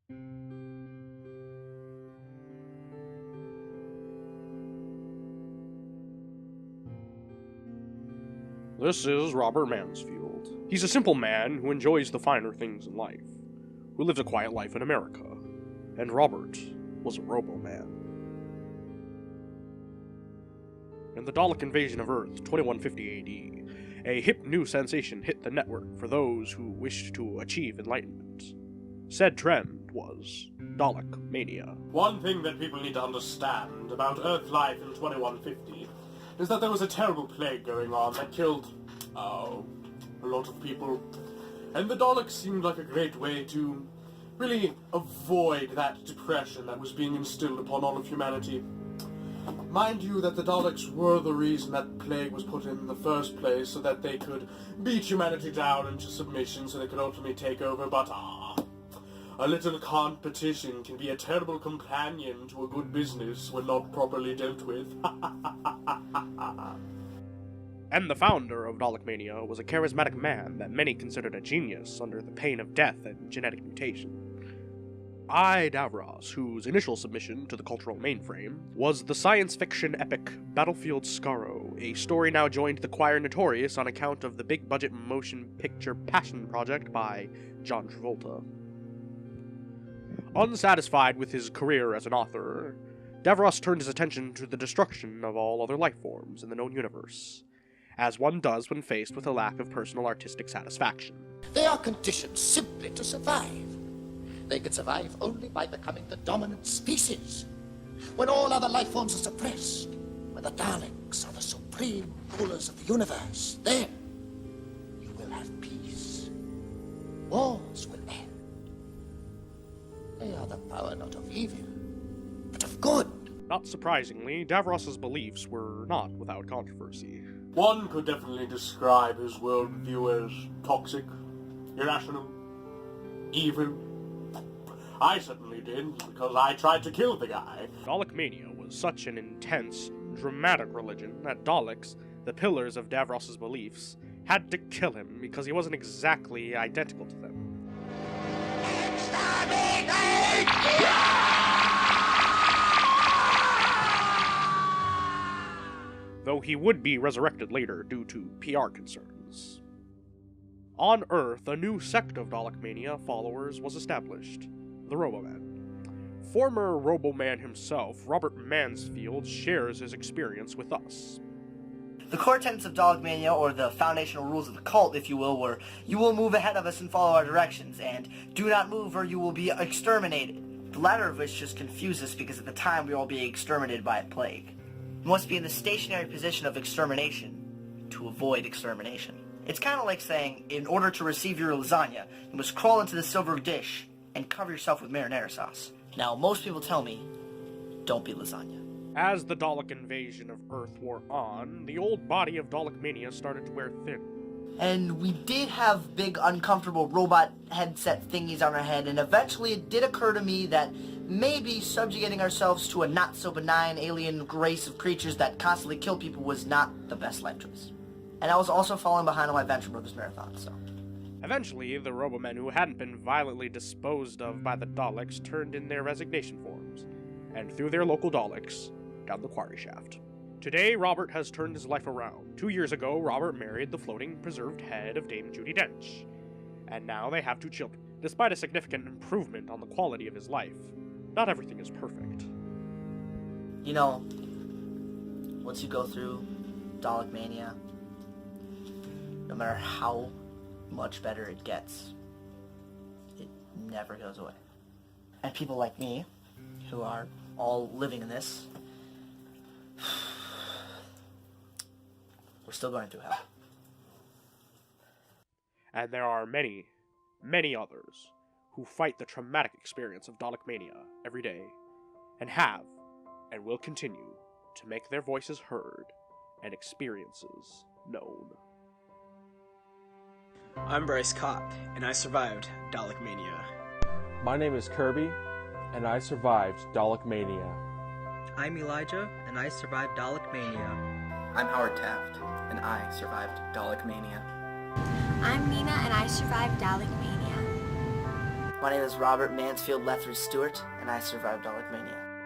This is Robert Mansfield. He's a simple man who enjoys the finer things in life, who lives a quiet life in America. And Robert was a Robo-Man. In the Dalek invasion of Earth, 2150 AD, a hip new sensation hit the network for those who wished to achieve enlightenment. Said trend was Dalekmania. One thing that people need to understand about Earth life in 2150 is that there was a terrible plague going on that killed, a lot of people. And the Daleks seemed like a great way to really avoid that depression that was being instilled upon all of humanity. Mind you that the Daleks were the reason that plague was put in the first place, so that they could beat humanity down into submission so they could ultimately take over, but a little competition can be a terrible companion to a good business when not properly dealt with. And the founder of Dalekmania was a charismatic man that many considered a genius under the pain of death and genetic mutation. I. Davros, whose initial submission to the cultural mainframe was the science fiction epic Battlefield Scarrow, a story now joined the choir notorious on account of the big-budget motion picture Passion Project by John Travolta. Unsatisfied with his career as an author, Davros turned his attention to the destruction of all other life forms in the known universe, as one does when faced with a lack of personal artistic satisfaction. They are conditioned simply to survive. They can survive only by becoming the dominant species. When all other life forms are suppressed, when the Daleks are the supreme rulers of the universe, then you will have peace. Wars will end. They are the power not of evil, but of good. Not surprisingly, Davros's beliefs were not without controversy. One could definitely describe his worldview as toxic, irrational, evil. I certainly did, because I tried to kill the guy. Dalekmania was such an intense, dramatic religion that Daleks, the pillars of Davros's beliefs, had to kill him because he wasn't exactly identical to them. Though he would be resurrected later due to PR concerns. On Earth, a new sect of Dalekmania followers was established, the Roboman. Former Roboman himself, Robert Mansfield, shares his experience with us. The core tenets of Dalekmania, or the foundational rules of the cult, if you will, were, you will move ahead of us and follow our directions, and do not move or you will be exterminated. The latter of which just confused us because at the time we were all being exterminated by a plague. You must be in the stationary position of extermination to avoid extermination. It's kind of like saying, in order to receive your lasagna, you must crawl into the silver dish and cover yourself with marinara sauce. Now, most people tell me, don't be lasagna. As the Dalek invasion of Earth wore on, the old body of Dalekmania started to wear thin. And we did have big, uncomfortable robot headset thingies on our head, and eventually it did occur to me that maybe subjugating ourselves to a not-so-benign alien race of creatures that constantly kill people was not the best life choice. And I was also falling behind on my Venture Brothers marathon, so... Eventually, the Robomen who hadn't been violently disposed of by the Daleks turned in their resignation forms, and threw their local Daleks down the quarry shaft. Today, Robert has turned his life around. 2 years ago, Robert married the floating, preserved head of Dame Judi Dench, and now they have 2 children. Despite a significant improvement on the quality of his life, not everything is perfect. You know, once you go through Dalekmania, no matter how much better it gets, it never goes away. And people like me, who are all living in this, we're still going through hell. And there are many, many others who fight the traumatic experience of Dalekmania every day, and have, and will continue, to make their voices heard and experiences known. I'm Bryce Kopp, and I survived Dalekmania. My name is Kirby, and I survived Dalekmania. I'm Elijah, and I survived Dalekmania. I'm Howard Taft, and I survived Dalekmania. I'm Nina, and I survived Dalekmania. My name is Robert Mansfield Lethbridge Stewart, and I survived Dalekmania.